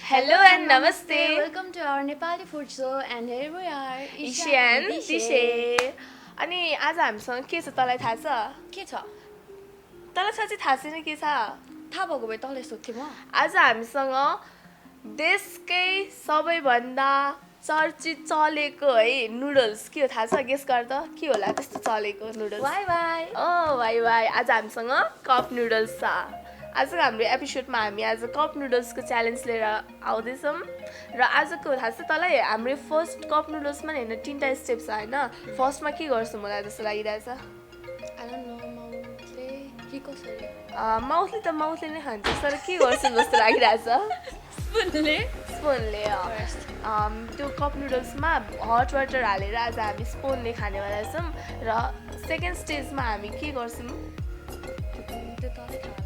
Hello and namaste. Welcome to our Nepali food show and here we are. Ishan दिशे अनि आज हामीसँग के छ तँलाई थाहा छ के छ तँलाई साँच्चै थाहा छैन के छ थाहा भएको भए तँलाई सोध्थेँ म आज हामीसँग देशकै सबैभन्दा चर्चित चलेको है नुडल्स के हो थाहा छ गेस गर त के होला त्यस्तो चलेको नुडल्स वाइ वाइ वाइ वाइ आज हामीसँग कप नुडल्स छ आजको हाम्रो एपिसोडमा हामी आज कप नुडल्सको च्यालेन्ज लिएर आउँदैछौँ र आजको थाहा छ तँलाई हाम्रो फर्स्ट कप नुडल्समा नि होइन 3टा स्टेप छ होइन फर्स्टमा के गर्छु मलाई जस्तो लागिरहेछ आई डोन्ट नो माउथले के कसरी माउथले त माउथले नै खान्छ तर के गर्छु जस्तो लागिरहेछ स्पुनले स्पुनले त्यो कप नुडल्समा हट वाटर हालेर आज हामी स्पुनले खानेवाला छौँ र सेकेन्ड स्टेजमा हामी के गर्छौँ त्यो तँलाई थाहा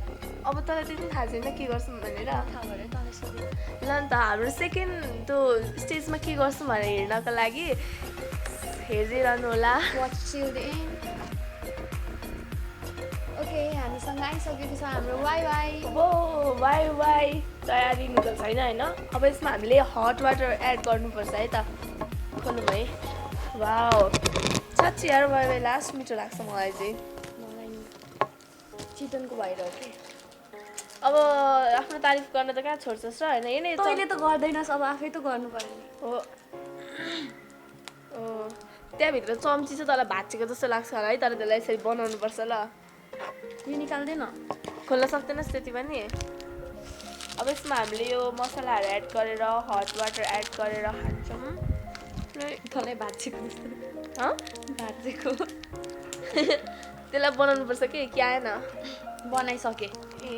अब तँलाई त्यति थाहा छैन के गर्छौँ भनेर थाहा भयो तँलाई सोधेँ ल नि त हाम्रो सेकेन्ड त्यो स्टेजमा के गर्छौँ भनेर हेर्नको लागि हेरिरहनु होला watch till the and okay हामीसँग आइसकेको छ हाम्रो वाइ वाइ वाइ वाइ तयारी नुडल्स होइन होइन अब यसमा हामीले हट वाटर एड गर्नुपर्छ है त खोल्नु है वाउ साँच्ची यार वाइ वाइ लास्ट मिठो लाग्छ मलाई चाहिँ मलाई चिकनको भएर हो कि अब आफ्नो तारिफ गर्न त कहाँ छोड्छस् र होइन यिनै तैँले त गर्दैनस् अब आफै त गर्नु पर्यो नि हो त्यहाँभित्र चम्ची चाहिँ तँलाई भाँचेको जस्तो लाग्छ होला है तर त्यसलाई यसरी बनाउनुपर्छ ल यो निकाल्दैन खोल्न सक्दैनस् त्यति पनि अब यसमा हामीले यो मसलाहरू एड गरेर हट वाटर एड गरेर खान्छौँ तँलाई भाँचेको भाँचेको त्यसलाई बनाउनुपर्छ कि आएन बनाइसकेँ ए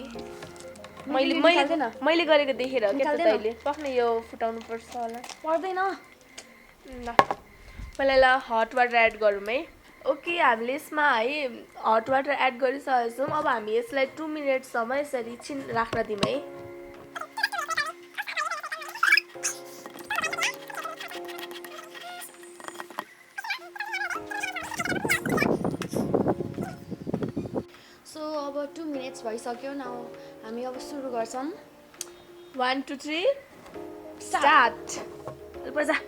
मैले गरेको देखेर के त तैँले पक्न यो फुटाउनु पर्छ होला पर्दैन ल पहिला ल हट वाटर एड गरौँ है ओके हामीले यसमा है हट वाटर एड गरिसकेको छौँ अब हामी यसलाई 2 मिनटसम्म यसरी राख्न दिउँ है सो अब 2 मिनट्स भइसक्यो न हामी अब सुरु गर्छौँ 1 2 3 स्टार्ट जा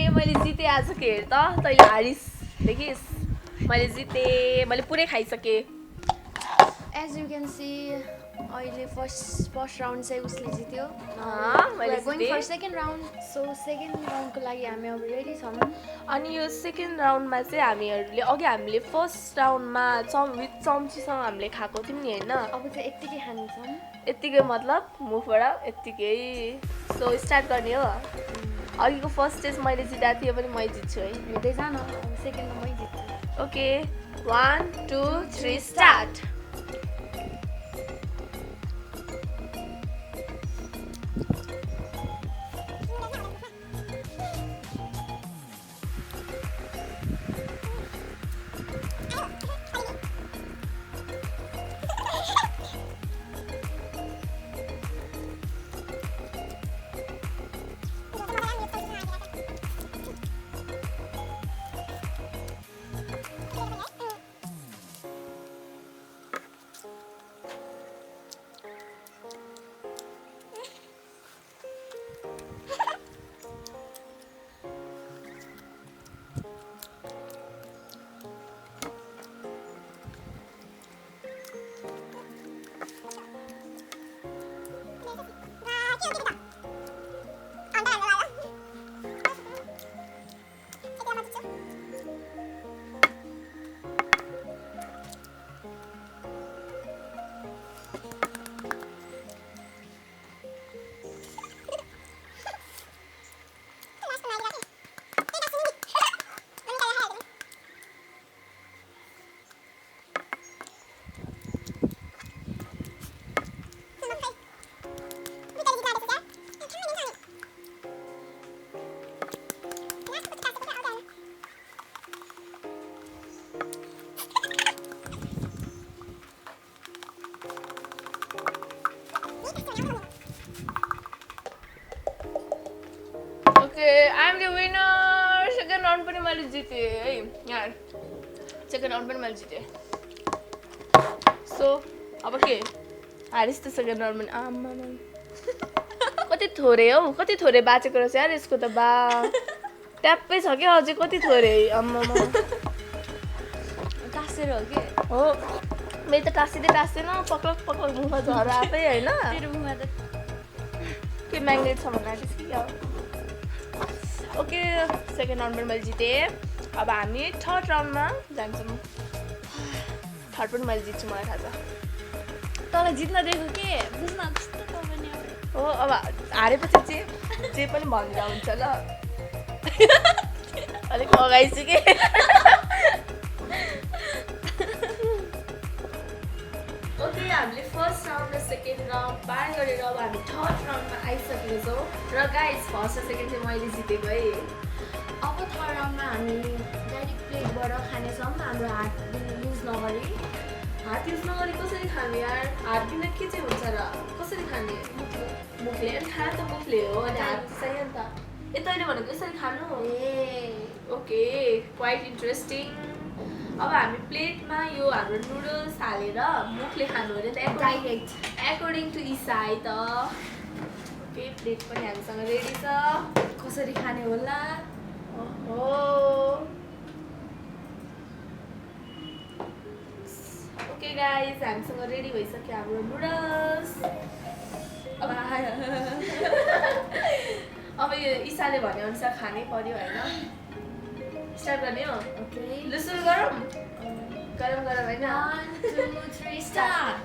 मैले जितेँ आजको हेर त तैँले हारिस देखिस् मैले जितेँ मैले पुरै खाइसकेँ एज यु क्यान सी अहिले फर्स्ट राउन्ड चाहिँ उसले जित्यो मैले going for second round so second राउन्डको लागि हामी अब रेडी छौँ अनि यो सेकेन्ड राउन्डमा चाहिँ हामीले अघि हामीले फर्स्ट राउन्डमा विथ चम्चीसँग हामीले खाएको थियौँ नि होइन अब चाहिँ यत्तिकै खान्छौँ यत्तिकै मतलब मुखबाट यत्तिकै सो स्टार्ट गर्ने हो अघिको फर्स्ट स्टेज मैले जिताएको थिएँ पनि मै जित्छु है हुँदै जान सेकेन्डमा मै जित्छु ओके 1 2 3 स्टार्ट जितेँ I am the winner second round पनि मैले जितेँ है यहाँ सेकेन्ड राउन्ड पनि मैले जितेँ सो अब के हारिस् त सेकेन्ड राउन्ड पनि आम्मा कति थोरै हौ कति थोरै बाँचेको रहेछ यार यसको त बा ट्याप्पै छ क्या अझै कति थोरै आम्मा टाँसेर हो कि हो मेरो त टाँसिँदैन पक्लक पक्लक मुखमा झर आफै होइन तेरो मुखमा त के म्याग्नेट छ भन्नु आँटिस् कि क्या हो ओके सेकेन्ड राउन्ड पनि मैले जितेँ अब हामी थर्ड राउन्डमा जान्छौँ थर्ड पनि मैले जित्छु मलाई थाहा छ तँलाई जित्न दिएको के बुझ्न कस्तो त पनि हो अब हारेपछि जे पनि भनिदिँदा हुन्छ ल अलिक अगाइछु के ओके हामीले फर्स्ट राउन्ड र सेकेन्ड राउन्ड पार गरेर अब हामी थर्ड राउन्डमा आइसकेको छौँ र गाइस फर्स्ट र सेकेन्ड चाहिँ मैले जितेको है अब थर्ड राउन्डमा हामी डाइरेक्ट प्लेटबाट खानेछौँ हाम्रो हात युज नगरी हात युज नगरी कसरी खाने यार हात बिना के चाहिँ हुन्छ र कसरी खाने मुखले अनि खाना त मुखले हो अनि हात चाहियो नि त ए तैँले भनेको यसरी खानु ओके क्वाइट इन्ट्रेस्टिङ अब हामी प्लेटमा यो हाम्रो नुडल्स हालेर मुखले खानु अरे त डाइरेक्ट एकोर्डिङ टु इसाई त ओके प्लेट पनि हामीसँग रेडी छ कसरी खाने होला ओहो ओके गाइज हामीसँग रेडी भइसक्यो हाम्रो नुडल्स अब यो इसाले भने अनुसार खानै पर्यो होइन स्टार्ट गर्ने हो ओके ल सुरु गरौँ गरम गरम होइन 1 2 3 स्टार्ट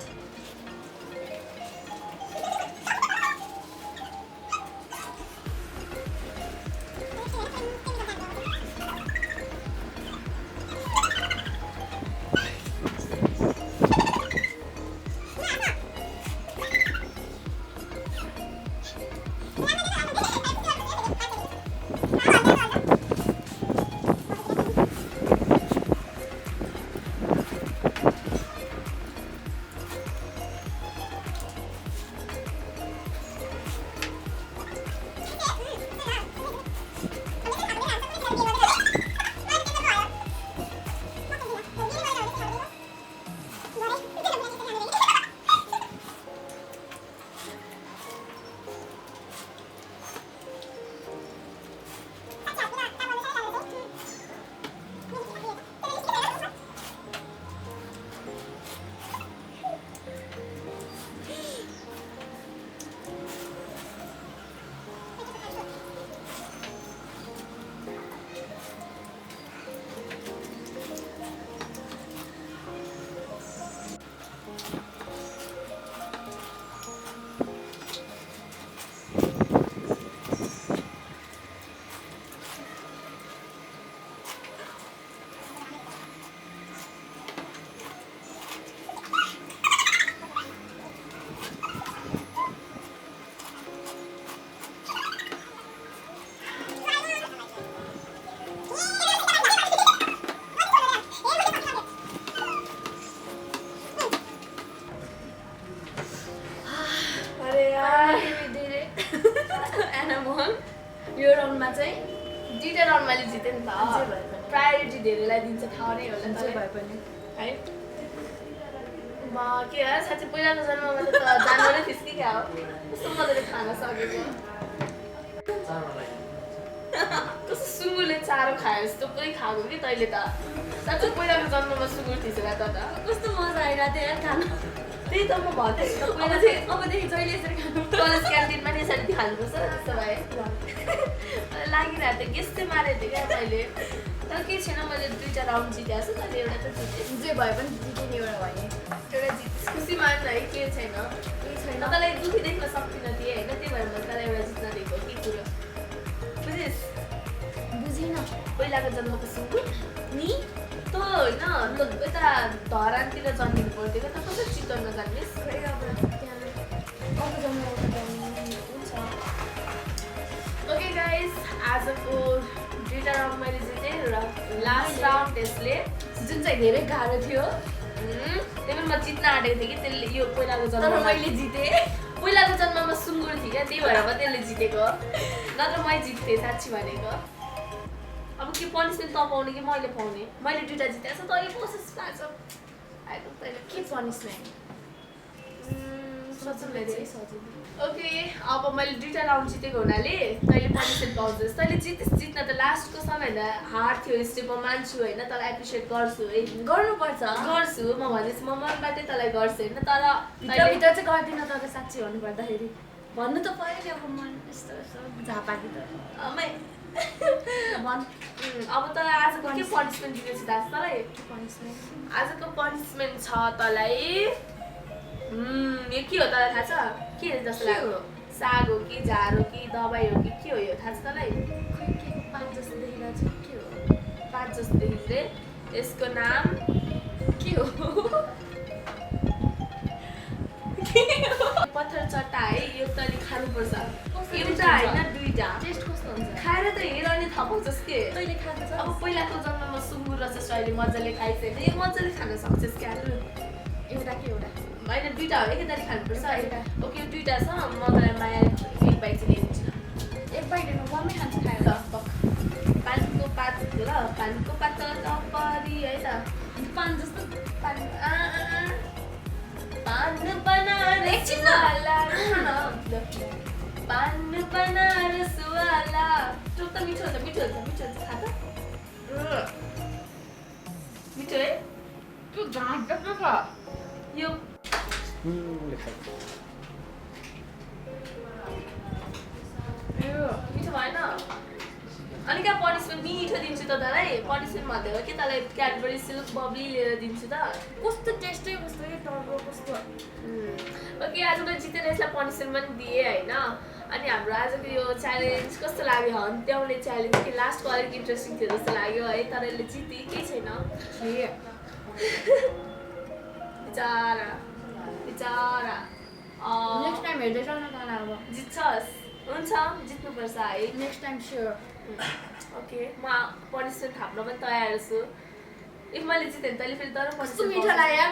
यो राउन्डमा चाहिँ दुईवटा राउन्ड मैले जितेँ नि त प्रायोरिटी धेरैलाई दिन्छ थाहा नै होला जे भए पनि है के यार साँच्चै पहिलाको जन्ममा त जानवरै थिइस् कि क्या हो कस्तो मजाले खान सकेको कस्तो सुँगुरले चारो खायो जस्तो पुरै खाएको कि तैँले त साँच्चै पहिलाको जन्ममा सुँगुर थिइस् होला त कस्तो मजा आइरहेको थियो यार खान त्यही त म भन्दैछु त पहिला चाहिँ अबदेखि जहिले यसरी खानु कलेज क्यान्टिनमा नि यसरी खानुपर्छ त्यस्तो भए मलाई लागिरहेको थियो गेस चाहिँ मारेको थिएँ क्या मैले तर केही छैन मैले दुईवटा राउन्ड जितेको छु तैँले एउटा त जितेँ जे भए पनि जित्ने एउटा भयो एउटा जित्स खुसी मान्न है केही छैन केही छैन तँलाई दुःखी देख्न सक्दिनँ थिएँ होइन त्यही भएर मैले तँलाई एउटा जित्न दिएको के कुरो बुझिस् बुझिनँ पहिलाको जन्मको सुँगुर नि त होइन त यता धरानतिर जन्मिनु पर्थ्यो क्या त कसरी चितवन नजान्नेस् खै अब त्यहाँ अब जम्मा हुन्छ ओके गाइस आजको दुईवटा राउन्ड मैले जितेँ र लास्ट राउन्ड यसले जुन चाहिँ धेरै गाह्रो थियो त्यही पनि म जित्न आँटेको थिएँ कि त्यसले यो पहिलाको तर जन्ममा मैले जितेँ पहिलाको जन्ममा सुँगुर थिएँ क्या, त्यही भएर म त्यसले जितेको, नत्र मै जित्थेँ साँच्ची भनेको। अब के पनिसमेन्ट त पाउने कि मैले पाउने? मैले 2टा जितेको छ, तैँले कोसिस पार्छ। आएको तैँले के पनिसमेन्ट? ओके, अब मैले 2टा राउन्ड जितेको हुनाले तैँले पनिसमेन्ट पाउँछस्। तैँले जित्न त लास्टको समयमा हार थियो, स्टेपमा मान्छु होइन, तँलाई एप्रिसिएट गर्छु है। गर्नुपर्छ। गर्छु, म भन्दैछु, म मनबाटै तँलाई गर्छु होइन, तर भित्र चाहिँ गर्दिनँ तर साँच्ची भन्नु पर्दाखेरि भन्नु त पऱ्यो नि, अब मन यस्तो यस्तो झापाकी त भन्। अब तँलाई आजको के पनिसमेन्ट दिएको छु दाजु तँलाई? पनिसमेन्ट आजको पनिसमेन्ट छ तँलाई, यो के हो तँलाई थाहा छ? के जस्तो लाग्यो? साग हो कि झार हो कि दबाई हो कि के हो यो, थाहा छ तँलाई? खै के 5 जस्तो देखिरहेको छ, के हो? 5 जस्तो देखिँदै यसको नाम के हो? पत्थर चट्टा है, यो तैँले खानुपर्छ। कस्तो एउटा होइन 2टा। टेस्ट कस्तो हुन्छ? खाएर त हेर अनि थाहा पाउँछस् के? तैँले खाएको छ? अब पहिलाको जन्ममा सुँगुर रहेछस्, अहिले मजाले खाइसकेँ, यो मजाले खान सक्छस् क्या? एउटा के एउटा? होइन 2टा हो कि तैँले खानुपर्छ। एउटा। ओके 2टा छ, म तँलाई माया 1 बाइट चाहिँ ल्याइदिन्छु। एक बाइटमा वामै खान्छ खाएर ल पक। पानको पात ल, पानको पात टपरी है त। 5 जस्तो पान बनाएर एकछिन न। पान बनाएर सुवाला टुक त मिठो हुन्छ, मिठो हुन्छ, मिठो हुन्छ, खा त। मिठो है? त्यो झाँट जस्तो छ। यो मिठो भएन? अनि क्या पनिसमेन्ट मिठो दिन्छु त तँलाई, पनिसमेन्ट भन्दै हो कि तँलाई क्याडबरी सिल्क बब्ली लिएर दिन्छु त। कस्तो टेस्टै कस्तो के टर्बो कस्तो। ओके, आज मैले जितेर यसलाई पनिसमेन्ट पनि दिएँ होइन। अनि हाम्रो आजको यो च्यालेन्ज कस्तो लाग्यो? हन्त्याउने च्यालेन्ज कि लास्टको अलिक इन्ट्रेस्टिङ थियो जस्तो लाग्यो है, तर यसले जिते केही छैन। बिचारा बिचारा नेक्स्ट टाइम हेर्दै जाऊ न तँलाई अब। जित्छस्? हुन्छ, जित्नुपर्छ है। Next time sure. ओके, म पनिसमेन्ट थाप्न पनि तयार छु। इफ मैले जितेँ भने तैँले फेरि तर कस्तो पनिसमेन्ट मिठो लाग्यो।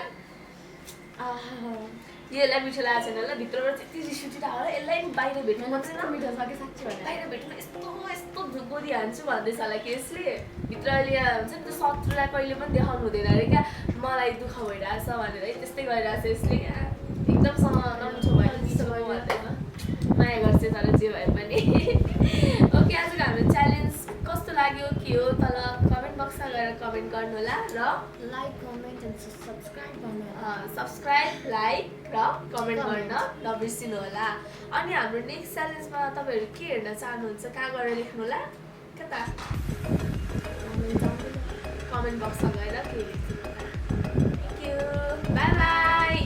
यसलाई मिठो लागेको छैन ल, भित्रबाट त्यति रिस उठिरहेको होला, यसलाई बाहिर भेट्नु कस्तो पर्दैन। मिठो छ कि साँच्ची भने। बाहिर भेट्नु यस्तो यस्तो गोरी हान्छु भन्दैछ होला कि यसले। भित्र अहिले हुन्छ नि त, शत्रुलाई कहिले पनि देखाउनु हुँदैन अरे क्या, मलाई दुःख भइरहेछ भनेर है, त्यस्तै गरिरहेछ यसले क्या। एकदमसँग नमिठो भयो भन्दैन, माया गर्छ तर जे भए पनि। ओके, आजको हाम्रो च्यालेन्ज कस्तो लाग्यो के हो तल कमेन्ट बक्समा गएर कमेन्ट गर्नु होला र लाइक कमेन्ट एन्ड सब्सक्राइब गर्नु। सब्सक्राइब लाइक र कमेन्ट गर्न नबिर्सिनु होला। अनि हाम्रो नेक्स्ट च्यालेन्जमा तपाईँहरू के हेर्न चाहनुहुन्छ, कहाँ गएर लेख्नु होला, कता कमेन्ट बक्समा गएर के लेख्नु होला। Thank you, by by.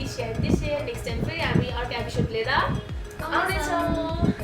Next time फेरि हामी अर्को एपिसोड लिएर आउनेछौँ।